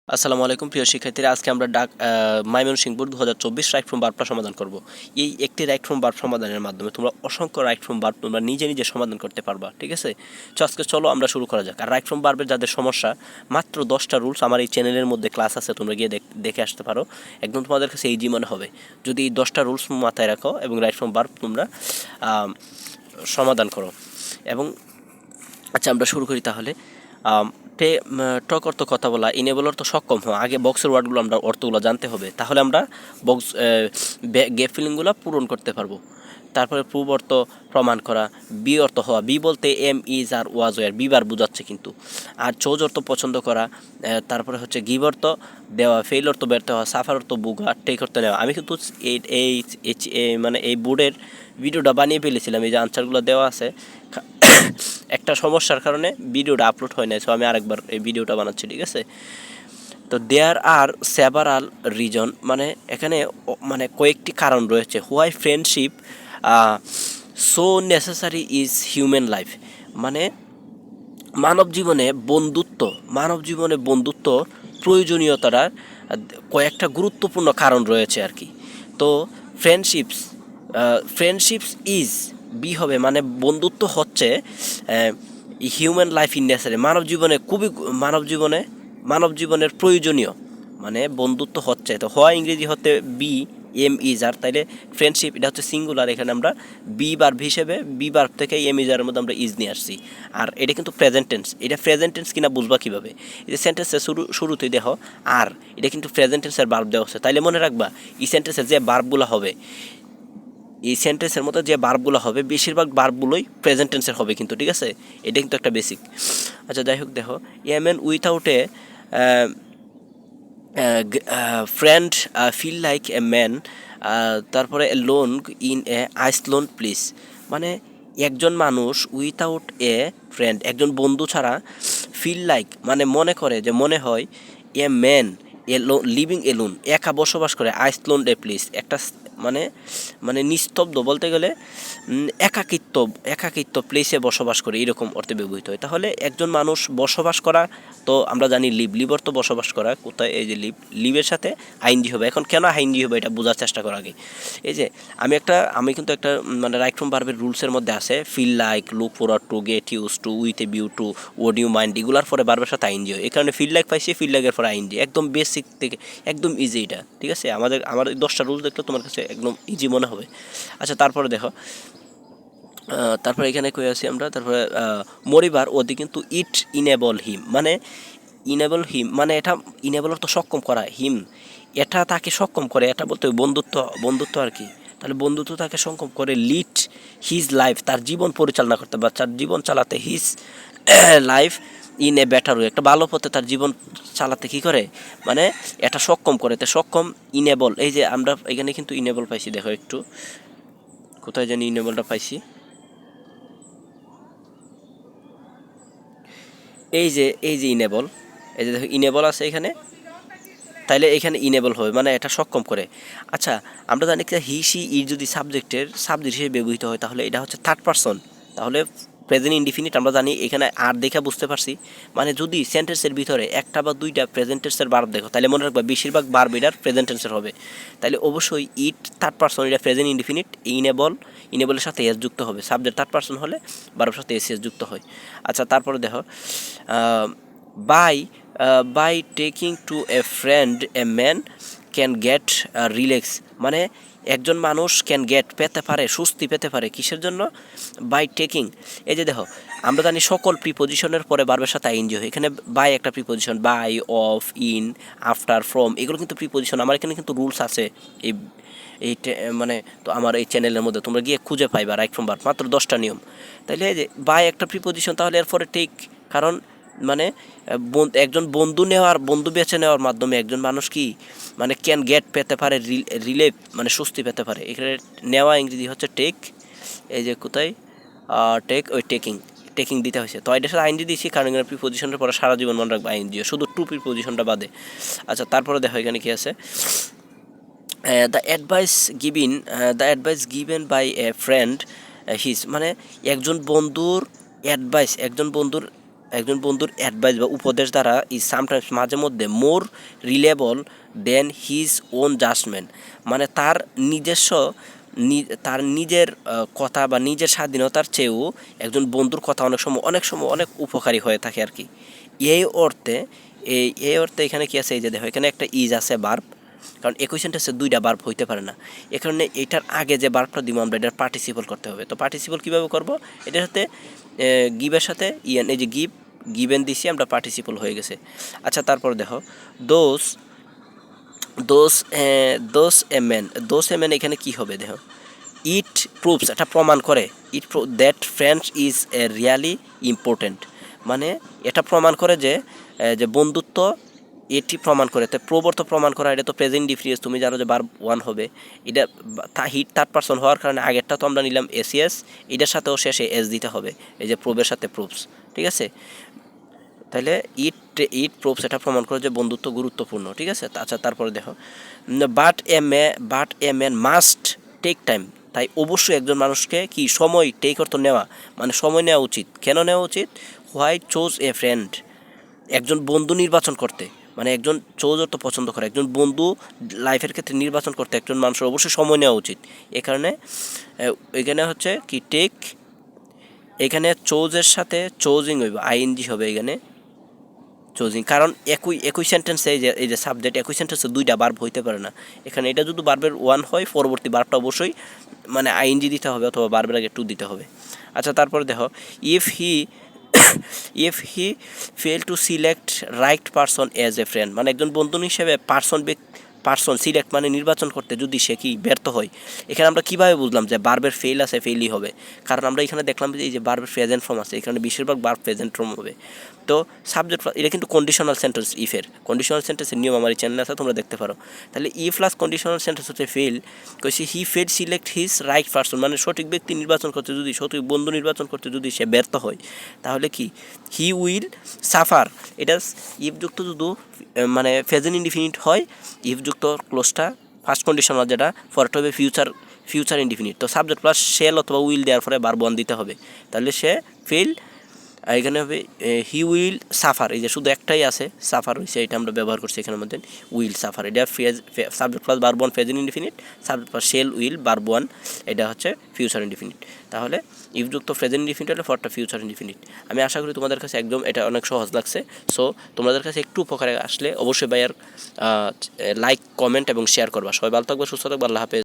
আসসালামু আলাইকুম প্রিয় শিক্ষার্থীরা, আজকে আমরা ময়মনসিংহ বোর্ড 2024 রাইট ফ্রম ভার্বটা সমাধান করব। এই একটি রাইট ফ্রম ভার্ব সমাধানের মাধ্যমে তোমরা অসংখ্য রাইট ফ্রম ভার্ব তোমরা নিজে নিজে সমাধান করতে পারবা, ঠিক আছে? আজকে চলো আমরা শুরু করা যাক। আর রাইট ফ্রম ভার্বের যাদের সমস্যা, মাত্র 10টা রুলস আমার এই চ্যানেলের মধ্যে ক্লাস আছে, তোমরা গিয়ে দেখে আসতে পারো। একদম তোমাদের কাছে ইজি মনে হবে যদি এই 10টা রুলস মাথায় রাখো এবং রাইট ফ্রম ভার্ব তোমরা সমাধান করো। এবং আচ্ছা, আমরা শুরু করি তাহলে। টক অর্থ কথা বলা, ইনেবল অর্থ সক্ষম হওয়া। আগে বক্সের ওয়ার্ডগুলো আমরা অর্থগুলো জানতে হবে, তাহলে আমরা বক্স গ্যাপ ফিলিংগুলো পূরণ করতে পারবো। তারপরে প্রুভ অর্থ প্রমাণ করা, বি অর্থ হওয়া, বি বলতে am is are was were বিবার বোঝাচ্ছে কিন্তু। আর চোজ অর্থ পছন্দ করা, তারপরে হচ্ছে গিভ অর্থ দেওয়া, ফেল অর্থ ব্যর্থ হওয়া, সাফার অর্থ বুগা, টেক অর্থ নেওয়া। আমি কিন্তু মানে এই বোর্ডের ভিডিওটা বানিয়ে ফেলেছিলাম, এই যে আনসারগুলো দেওয়া আছে। একটা সমস্যার কারণে ভিডিওটা আপলোড হয় না, সো আমি আরেকবার এই ভিডিওটা বানাচ্ছি, ঠিক আছে? তো দেয়ার আর সেভারাল রিজন, মানে এখানে মানে কয়েকটি কারণ রয়েছে। Why friendship so necessary is human life, মানে মানব জীবনে বন্ধুত্ব প্রয়োজনীয়তার কয়েকটা গুরুত্বপূর্ণ কারণ রয়েছে আর কি। তো ফ্রেন্ডশিপস ইজ বি হবে, মানে বন্ধুত্ব হচ্ছে হিউম্যান লাইফ ইন নেচারে, মানব জীবনের প্রয়োজনীয়, মানে বন্ধুত্ব হচ্ছে। তো হয় ইংরেজি হতে বি এম ইজার, তাইলে ফ্রেন্ডশিপ এটা হচ্ছে সিঙ্গুলার, এখানে আমরা বি বার্ব হিসেবে বি বার্ব থেকে এম ইজারের মধ্যে আমরা ইজ নিয়ে আসছি। আর এটা কিন্তু প্রেজেন্ট টেন্স, এটা প্রেজেন্ট টেন্স কিনা বুঝবা কীভাবে? এই যে সেন্টেন্সের শুরুতেই দেখো আর, এটা কিন্তু প্রেজেন্ট টেন্সের বার্ব দেওয়া হচ্ছে, তাইলে মনে রাখবা এই সেন্টেন্সের যে বার্বগুলো হবে, এই সেন্টেন্সের মধ্যে যে বার্বগুলো হবে বেশিরভাগ বার্বগুলোই প্রেজেন্ট টেন্সের হবে কিন্তু, ঠিক আছে? এটা কিন্তু একটা বেসিক। আচ্ছা, যাই হোক, দেখো a man without a friend feel like a man, তারপরে lone in a island please, মানে একজন মানুষ উইথাউট এ ফ্রেন্ড, একজন বন্ধু ছাড়া, ফিল লাইক মানে মনে হয়, এ ম্যান লিভিং এলোন একা বসবাস করে, আইসলোন এ প্লিজ একটা মানে মানে নিস্তব্ধ বলতে গেলে একাকিত্ব প্লেসে বসবাস করে, এরকম অর্থে ব্যবহৃত হয়। তাহলে একজন মানুষ বসবাস করা, তো আমরা জানি লিভ অর্থ বসবাস করা। কোথায়? এই যে লিভের সাথে আইনজি হবে। এখন কেন আইনজি হবে এটা বোঝার চেষ্টা করা আগে। এই যে আমি কিন্তু একটা মানে রাইট ফ্রম ভার্বের রুলসের মধ্যে আছে feel like, look forward to, get use to, with a view to, would you mind, এগুলার পরে ভার্বের সাথে আইনজি হয়। এই কারণে ফিল লাইক পাইছি, ফিল লাইকের পরে আইনজি, একদম বেসিক থেকে একদম ইজি এটা, ঠিক আছে? আমার 10টা রুলস দেখলে তোমার কাছে একদম ইজি মনে হবে। আচ্ছা, তারপরে দেখো, তারপরে এখানে কই আছি আমরা, তারপরে মরিবার ওদি কিন্তু ইট ইনেবল হিম, মানে এটা ইনেবল তো সক্ষম করা, হিম এটা তাকে সক্ষম করে, এটা বলতে বন্ধুত্ব আর কি। তাহলে বন্ধুত্ব তাকে সক্ষম করে লিড হিজ লাইফ, তার জীবন পরিচালনা করতে বা তার জীবন চালাতে, his life in a better way, একটা ভালো পথে তার জীবন চালাতে কী করে, মানে এটা সক্ষম করে। তো সক্ষম ইনেবল, এই যে আমরা এখানে কিন্তু ইনেবল পাইছি, দেখো একটু কোথায় জানি ইনেবলটা পাইছি, এই যে ইনেবল, এই যে দেখো ইনেবল আছে এখানে, তাইলে এখানে ইনেবল হবে মানে এটা সক্ষম করে। আচ্ছা, আমরা জানি যে হি সি ইর যদি সাবজেক্ট হিসেবে ব্যবহৃত হয়, তাহলে এটা হচ্ছে থার্ড পারসন, তাহলে প্রেজেন্ট ইনডিফিনিট আমরা জানি। এখানে আর দেখা বুঝতে পারছি, মানে যদি সেন্টেন্সের ভিতরে একটা বা দুইটা প্রেজেন্টেন্সের বার্ব দেখো, তাহলে মনে রাখবা বেশিরভাগ বার্ব এটার প্রেজেন্টেন্সের হবে। তাহলে অবশ্যই ইট থার্ড পারসন, এটা প্রেজেন্ট ইনডিফিনিট, ইনেবলের সাথে এস যুক্ত হবে। সাবজেক্ট থার্ড পারসন হলে বার্বের সাথে এস যুক্ত হয়। আচ্ছা, তারপরে দেখো by by taking to a friend a man can get relax, মানে একজন মানুষ ক্যান গেট পেতে পারে, স্বস্তি পেতে পারে, কিসের জন্য? By taking. এই যে দেখো, আমরা জানি সকল প্রিপোজিশনের পরে বার্বের সাথে আইএনজি হয়। এখানে বাই একটা preposition, by, of, in, after, from, এগুলো কিন্তু প্রিপোজিশন। আমার এখানে কিন্তু রুলস আছে এই এই মানে, তো আমার এই চ্যানেলের মধ্যে তোমরা গিয়ে খুঁজে পাইবা রাইট ফ্রম ভার্ব, মাত্র 10টা নিয়ম। তাইলে এই যে বাই একটা প্রিপোজিশন, তাহলে এরপরে টেক, কারণ মানে একজন বন্ধু বেছে নেওয়ার মাধ্যমে একজন মানুষ কি মানে ক্যান গেট পেতে পারে, রিলেভ মানে স্বস্তি পেতে পারে। এখানে নেওয়া ইংরেজি হচ্ছে টেক, এই যে কোথায় টেক, ওই টেকিং দিতে হয়েছে। তো এটার সাথে আইনজি দিয়েছি, কারণ এখানে প্রিপোজিশনের পরে সারা জীবন মনে রাখবে আইনজিও, শুধু টু প্রিপোজিশনটা বাদে। আচ্ছা, তারপরে দেখো এখানে কি আছে, the advice given by a friend his, মানে একজন বন্ধুর একজন বন্ধুর অ্যাডভাইস বা উপদেশ দ্বারা ইজ সামটাইমস মাঝে মধ্যে মোর রিলেবল দেন হিজ ওন জাজমেন্ট, মানে তার নিজস্ব তার নিজের কথা বা নিজের স্বাধীনতার চেয়েও একজন বন্ধুর কথা অনেক সময় অনেক উপকারী হয়ে থাকে আর কি। এই অর্থে এই অর্থে এখানে কি আছে, এই যে দেখো এখানে একটা ইজ আছে বার্ব, কারণ একই সেন্টেন্সে দুইটা বার্ব হইতে পারে না, এ কারণে এটার আগে যে বার্বটা দিব আমরা এটার পার্টিসিপল করতে হবে। তো পার্টিসিপল কীভাবে করব, এটার সাথে গিভের সাথে ইএন, এই যে গিভেন দিছি আমরা, পার্টিসিপল হয়ে গেছে। আচ্ছা তারপর দেখো দোস দোস দোস এ ম্যান এখানে কি হবে দেখো, ইট প্রুভস, এটা প্রমাণ করে, that friends is really important, মানে এটা প্রমাণ করে যে যে বন্ধুত্ব, এটি প্রমাণ করে। তো প্রবর্ত প্রমাণ করা, এটা তো প্রেজেন্ট ডিফিনিস, তুমি জানো যে ভার্ব ওয়ান হবে, এটা হিট থার্ড পারসন হওয়ার কারণে আগেরটা তো আমরা নিলাম এসিএস, এটার সাথেও শেষে এস দিতে হবে, এই যে প্রোবের সাথে প্রুভস, ঠিক আছে। তাহলে ইট প্রুভস, এটা প্রমাণ করে যে বন্ধুত্ব গুরুত্বপূর্ণ, ঠিক আছে। আচ্ছা তারপরে দেখো but a man must take time, তাই অবশ্যই একজন মানুষকে কি সময়, টেক অর্থ নেওয়া, মানে সময় নেওয়া উচিত। কেন নেওয়া উচিত, হোয়াই চোজ এ ফ্রেন্ড, একজন বন্ধু নির্বাচন করতে, মানে একজন চোজ অর্থ পছন্দ করে, একজন বন্ধু লাইফের ক্ষেত্রে নির্বাচন করতে একজন মানুষের অবশ্যই সময় নেওয়া উচিত। এ কারণে এখানে হচ্ছে কি টেক, এখানে চোজের সাথে চোজিং হইব, আইএনজি হবে এখানে চুজিং, কারণ একই সেন্টেন্সে এই যে সাবজেক্ট, একই সেন্টেন্সে দুইটা বার্ব হইতে পারে না। এখানে এটা যদি বার্বের ওয়ান হয়, পরবর্তী বার্বটা অবশ্যই মানে আইএনজি দিতে হবে অথবা বার্বের আগে টু দিতে হবে। আচ্ছা তারপরে দেখো if he fail to select right person as a friend, মানে একজন বন্ধু হিসেবে পার্সন সিলেক্ট মানে নির্বাচন করতে যদি সে কি ব্যর্থ হয়, এখানে আমরা কীভাবে বুঝলাম যে বার্বের ফেল আছে, ফেলই হবে, কারণ আমরা এখানে দেখলাম যে এই যে বার্বের প্রেজেন্ট ফর্ম আছে, এখানে বেশিরভাগ বার্ব প্রেজেন্ট ফর্ম হবে। তো সাবজেক্ট, এটা কিন্তু কন্ডিশনাল সেন্টেন্স, ইফের কন্ডিশনাল সেন্টেন্সের নিয়ম আমার এই চ্যানেলে আছে, তোমরা দেখতে পারো। তাহলে ই প্লাস কন্ডিশনাল সেন্টেন্স হচ্ছে ফেল, কইছি he fail select his right person, মানে সঠিক ব্যক্তি নির্বাচন করতে যদি, সঠিক বন্ধু নির্বাচন করতে যদি সে ব্যর্থ হয়, তাহলে কি হি উইল সাফার, এটা ইফযুক্ত যদি মানে প্রেজেন্ট ইনডিফিনিট হয়, ইফযুক্ত ক্লোজটা ফার্স্ট কন্ডিশনাল, যেটা পরেরটা হবে ফিউচার ইনডিফিনিট। তো সাবজেক্ট প্লাস শেল অথবা উইল দেওয়ার পরে ভার্ব ওয়ান দিতে হবে, তাহলে সে ফেল, এখানে হবে হি উইল সাফার, এই যে শুধু একটাই আছে সাফার হয়েছে, এটা আমরা ব্যবহার করছি এখানের মধ্যে উইল সাফার, এটা subject plus verb one present indefinite, subject plus shell will verb one, এটা হচ্ছে ফিউচার ইনডিফিনিট। তাহলে ইফযুক্ত প্রেজেন্ট ইনডিফিনিট হলে ফরটা ফিউচার ইনডিফিনিট। আমি আশা করি তোমাদের কাছে একদম এটা অনেক সহজ লাগছে। সো তোমাদের কাছে একটু উপকারে আসলে অবশ্যই ভাইয়ার লাইক, কমেন্ট এবং শেয়ার করবা। সবাই ভালো থাকবে, সুস্থ থাকবে, আল্লাহ হাফেজ।